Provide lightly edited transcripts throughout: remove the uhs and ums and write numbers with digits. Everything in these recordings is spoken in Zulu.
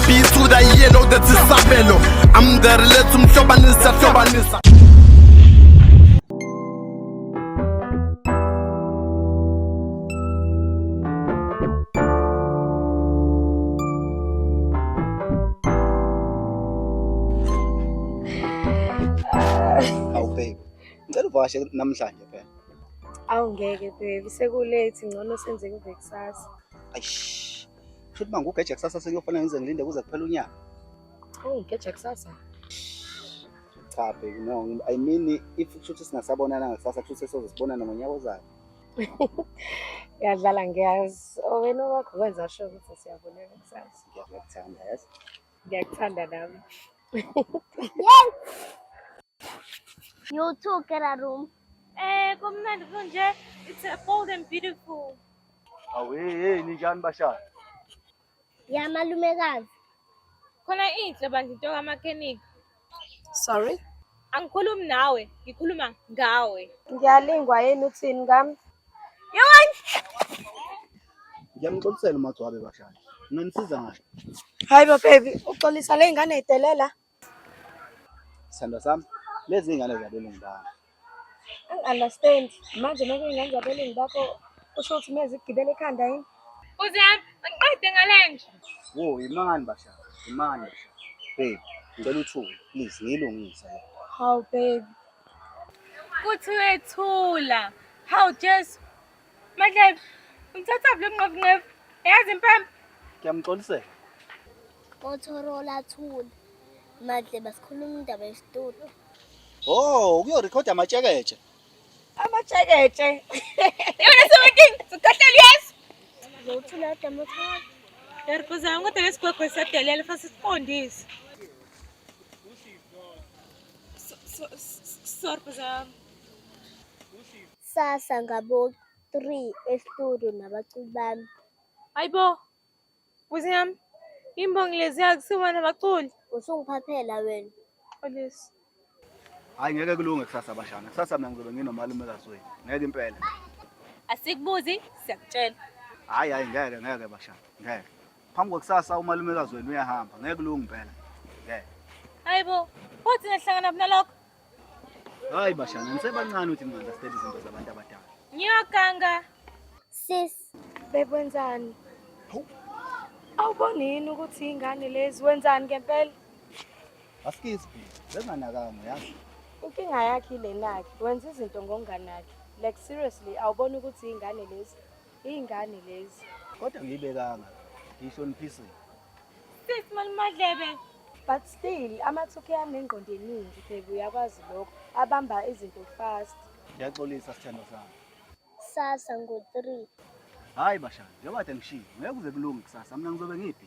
B to the yellow, that's Isabelo. I'm there, let's Shobanisa. Awu babe, ngicela uvakashe namhlanje phela. Awungeke baby, sekulate ngcono senze kube kusasa. Ayish. Futhi mangugeje kusasa sekuyofanele ngize ngilinde kuze kuphela unyaka. Ngigeja kusasa. Cha baby, no. I mean if futhi singasabonana ngakusasa futhi sesizobonana ngonyaka ozayo. Ngiyadlala ngiyazi. Wena wakho wenza sure ukuthi siyabonana kusasa. Ngiyakuthanda yazi. Ngiyakuthanda nami. You too, get a room. Kumnandi kunje. It's bold and beautiful. Awu hey njani bashaya? Ya malumekazi. Khona inhle bandla into kamakhenika. Sorry? Angikhulumi nawe, ngikhuluma ngawe. Ngiyalingwa yini uthini ngami? Ngiyamxolisela uMagcwabe bashaya. Nginisiza ngayo. Hayibo baby, uxolisa le ngane edelela. Sithanda sami, lezi ingane zabelungu ngani? Understand. Manje makuyingane zabelungu bakho usho ukuthi meze igibele ekhanda yini? Uziyami, angiqede ngalenje. Wo, imani bashaya. Imani bashaya. Babe, ngicela uthuke, please ngilungise. Hawu baby. Kuthi wethula. How just Madlebe, ngithatha vele mnqovu. Yazi impempe. Ngiyamxolisela. Motorola tool. Madle basikhuluma indaba yestudio. Oh, kuyorekhoda amatshekeje. Amatshekeje. Yona sewenting, sikhahleli yes. Zothula Motorola. Yarikuzama kodwa lesigwegwe sadelela fase sifondise. Sorry kuzama. Sasa ngabo 3 estudio nabaculi bami. Hayibo. Uziyami, imbongi lezi yakusiwana abaculi. Usungiphaphela wena. Olesi. Hayi ngeke kulunge kusasa bashana. Kusasa mina ngizobe nginomalumekazi wethu. Ngeke impela. Asikubuzi, siyakutshela. Hayi ngeke bashana. Ngeke. Phambi kokusasa umalumekazi wenu uyahamba. Ngeke kulunge impela. Ngeke. Hayibo, uthi nahlangana nalokho. Hayi bashana, nisebancane uthi ninga-understand izinto zabantu abadala. Ngiyoganga. Sis, Bekwenzani? Awuboni yini ukuthi ingane lezi wenzani ngempela? Asikisi benganakanga yazi. Inkinga yakhe ile nakhe. Wenza izinto ngokunganaki. Like seriously, awuboni ukuthi ingane lezi? Ingane lezi. Kodwa ngiyibekanga. Ngihloniphise. Sis Madlebe. But still, amathuki yami nengqondo eningi baby uyakwazi lokho. Abamba izinto fast. Ngiyaxolisa sithando sami. sasa ngo-3. Hayi bashana, njengoba kade ngishiye, ngeke kuze kulunge kusasa. Mina ngizobe ngiphi?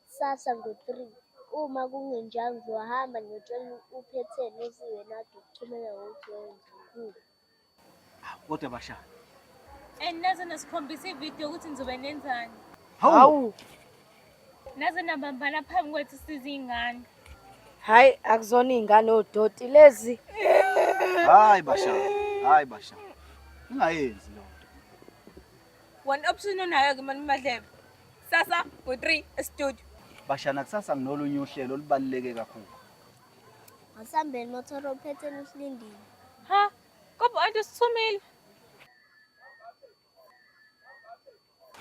Sasa ngo-3. Uma kungenjalo ngizohamba ngiyotshela uPhetheni usiwe nathi ukuchumela ukuthi wenze. Kodwa bashana. Nazo nasikhombisa ividiyo ukuthi nizobe nenzani. Hawu. Nazo nabambana phambi kwethu sizingane. Hayi, akuzona ingane odoti lezi. Hayi bashana. Ungayenzi lo. One option onayo ke Madlebe. Sasa ngo-3 e-studio. Bashana kusasa nginolunye uhlelo olubaluleke kakhulu. Asambeni mothoro uPhetheni usilindile. Ha? Kodwa antu sithumile.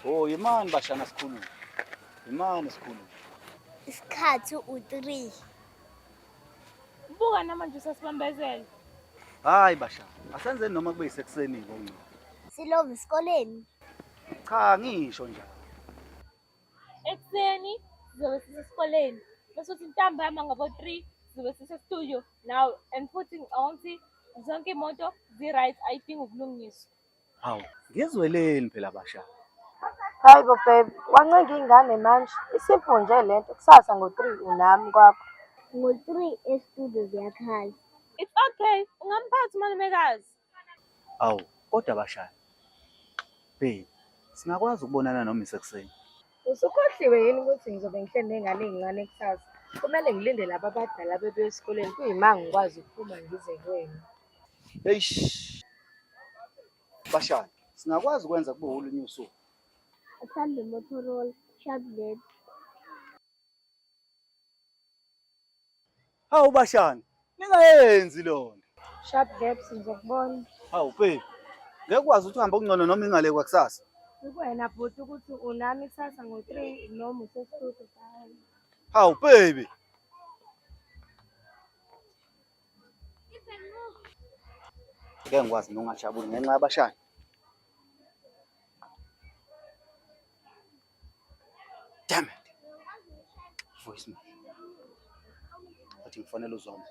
Oh, imani bashana sikhuluma. Imani sikhuluma. Isikhathi u-3. Buka namanje usasibambezela. Hayi bashana, asenzeni noma kube yisekuseni ngongco. Silove esikoleni. Cha ngisho nje. Ekuseni sizobe sisesikoleni. Bese uthi ntambama ngabo-3 sizobe sise-studio. Now and futhi awonthi zonke imoto zi-right ayidingi ukulungiswa. Hawu, ngizweleni phela bashana. Hayibo babe, wancenga ingane manje. Isimple nje lento. Kusasa ngo-3 unami kwakho. Ngo-3 estudio ziyakhala. It's okay. Ungamphathi malumekazi. Awu, kodwa bashana. Babe, singakwazi ukubonana noma isekuseni. Usukhohliwe yini ukuthi ngizobe ngihleli nengane ezincane kusasa? Kumele ngilinde laba abadala bebuye esikoleni kuyima ngikwazi ukuphuma ngize kuwena. Eish. Bashana, singakwazi ukwenza kube olunye usuku. Asande Motorola, Shablet. Hawu bashani, ningayenzi lona. Sharp Babes ngizokubona. Hawu babe, ngeke ukwazi ukuthi uhambe okungcono noma ingale kwakusasa. Kuwena bhuti ukuthi unami kusasa ngo-3 noma usestudio hayi. Hawu baby. Ngeke ngikwazi nongajabuli ngenxa yabashani. Damn it. Voicemail. Athi ngifonela uZombo.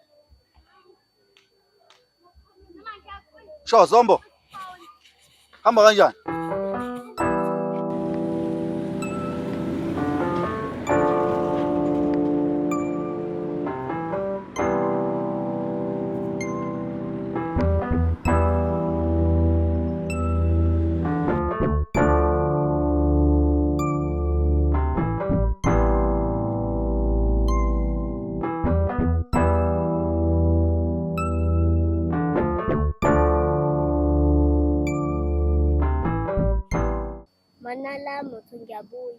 Sho Zombo. Hamba kanjani? Manala motho ngiyabuya.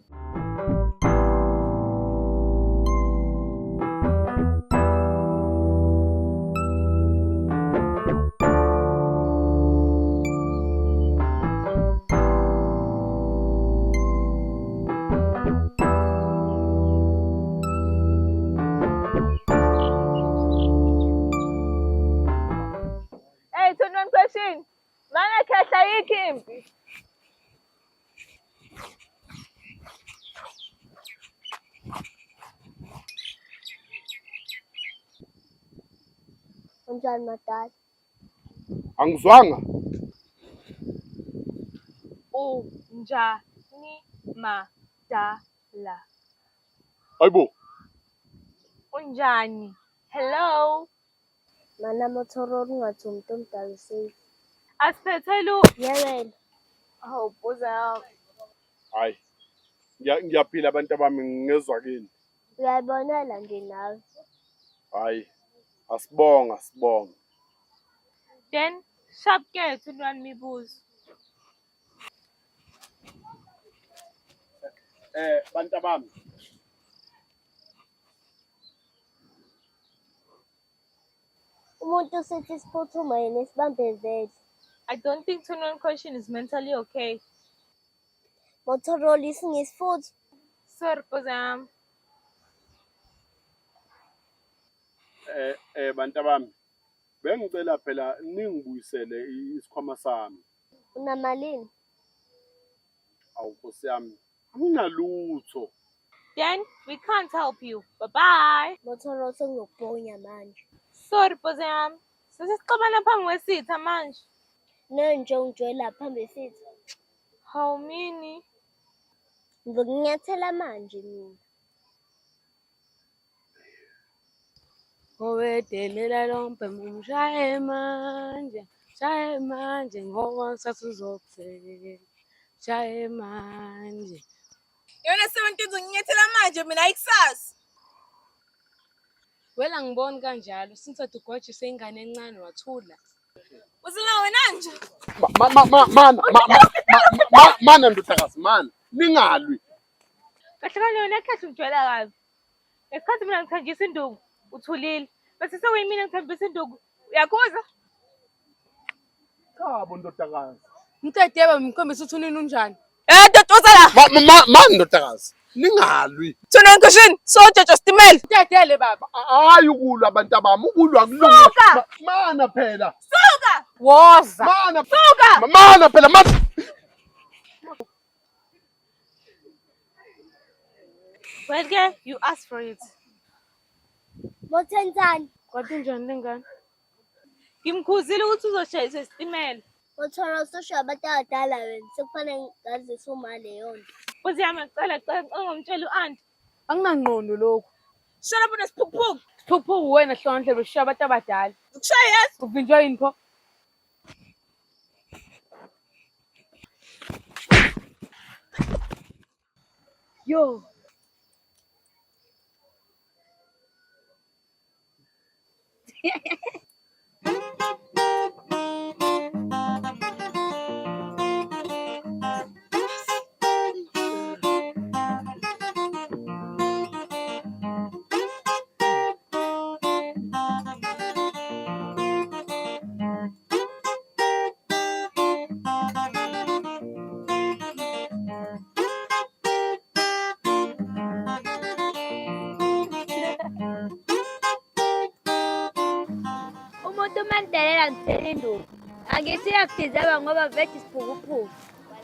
Hey, 21 question. Mana khehla yikimpi. Unjani madala? Angizwanga. Unjani madala? Hayibo. Unjani? Hello. Mana mothoro ungathi umuntu omdala safe. Asiphethelu. Yewena. Oh, buza. Hayi. Ngiyaphila abantu bami ngezwa kini. Uyayibonela nje nawe. Hayi. Asibonga. Then sharp ke 21 mibuzo. Bantu bami. Umuntu usithi siphuthuma yena esibambezele. I don't think 21 question is mentally okay. Mothoro isingisi futhi. Sorry, buza. Bantu bami. Bengicela phela ningibuyisele isikhwama sami. Unamalini? Awu Nkosi yami. Anginalutho. Then we can't help you. Bye-bye. Mothoro sengiyokubhonya manje. Sorry, buza. Sesixabana phambi kwesitha manje. Nje ungijwayela phambi sithi. How many? Ngizokunyathela manje mina. Owedelela lompe mumshaye manje ngoba sasuzokuzela shaye manje. Yona 17 uzinyathela manje mina ayikusasa. Wela ngiboni kanjalo since ugojise ingane encane wathula. Uzina wena nje. Mana ndodakazi mana. Ningalwi. Kahle kahle wena kahle ujwayela kazi. Esikhathi mina ngithanjisa induku uthulile. Bese sewuyimina ngithambisa induku. Uyakhuza? Khabo ndodakazi. Mtedebe ngikhombisa ukuthi unini unjani. Totoza la. Mana ndodakazi. Ningalwi. Tuna nkushini so jojo stimel. Mtedele baba. Hayi ukulwa abantu bami. Ukulwa kulunga. Mana phela. Suka. Woza. Mana suka. Mana phela mana. Well, girl, you asked for it. Mothenzani? Kodwa njani lengane? Ngimkhuzile ukuthi uzoshayisa isitimela. Mothoro usho abantu abadala wena sekufanele ngazise uma leyo nto. Uziyami ngicela ungomtshela u-anti. Anginangqondo lokho. Shona bona siphukuphuku. Siphuphuku wena hlonhle beshiya abantu abadala. Ukushaya yes. Uvinjwa yini pho? Yo. mandelela ngithela induku. Angithi iyakudizeba ngoba vele isiphukuphuku.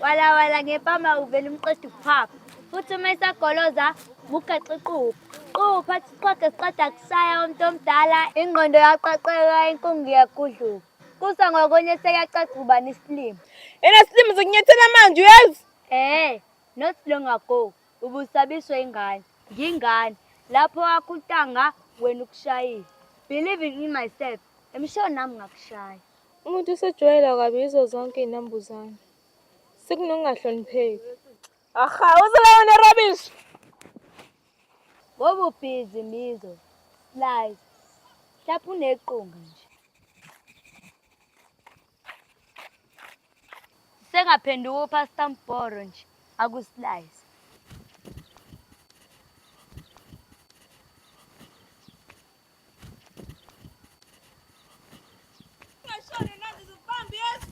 Wala ngepama uvela umqeda ukuphapha. Futhi uma isagoloza bugaxa iqupha. Qupha athi siqoqe siqeda kusaya umuntu omdala ingqondo yaqaqeka inkungu yakudluka. Kusa ngokunye sekuyacaca ubani isilimo. Yena silimo zokunyathela manje uyazi? Not long ago ubusabiswe ingane. Ngingane lapho wakhutanga wena ukushayisa. Believing in myself. Emsho nami ngakushaya. Umuntu usejwayela kabi izo zonke inambuzane. Sekunokungahlonipheki. Aha, uzalayo nerubbish. Ngoba ubhizi mizo. Slice. Lapho unequnga nje. Sengaphenduka uPastor Mboro nje akuslice. Ngashone nazi zibambi yazi.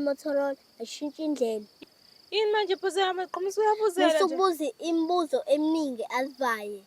Motorol ashintsha indlela. Yini manje phuzela amaqhamusi uyabuzela nje. Usubuza imibuzo eminingi alivaye.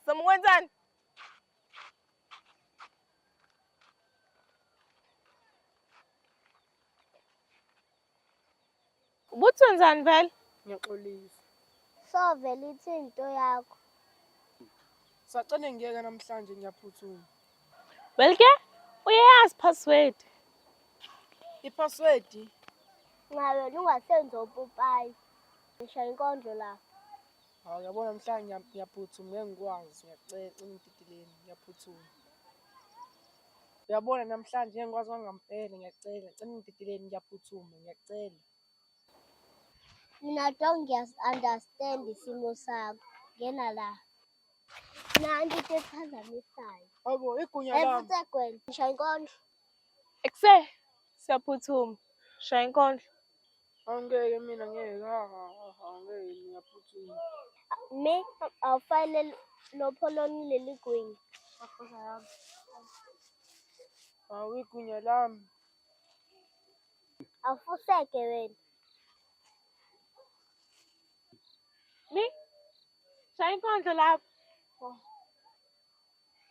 Samkwenzani? Ubuthi wenzani vele? Ngiyaxolisa. So vele ithi into yakho. Sacane ngiyeke namhlanje ngiyaphuthuma. Welke? Uyayazi password. Ipassword Ngabe ungasenzi upopayi. Ngisho inkondlo la. hawu yabona namhlanje ngiyaphuthuma ngeke ngikwazi ngiyacela ungididileni ngiyaphuthuma. Uyabona namhlanje ngeke ngikwazi kwangampela ngiyacela ungididileni ngiyaphuthuma ngiyacela. Mina don't understand isimo sakho. Ngena la. Nanti into ephazamisayo. Hayibo igunya lami. Evuthe gwena. Ngisho inkondlo. Ekuse siyaphuthuma. Shaya inkondlo. Angeke mina ngeke angeke ngiyaphuthuma. Me awufanele lopholoni leli gwini. Hawu igunya lami. Awufuseke wena. Mi? Shaya inkondlo lapho.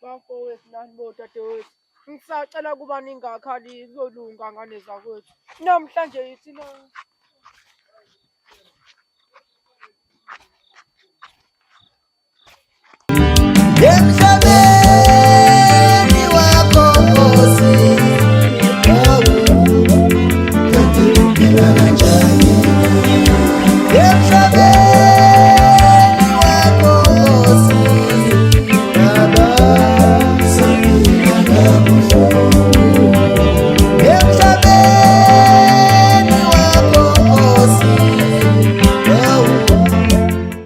Bafowethu nani bodadewethu. Ngisacela kuba ningakhali kuzolunga ngane zakwethu. Namhlanje yithi na. Yeah.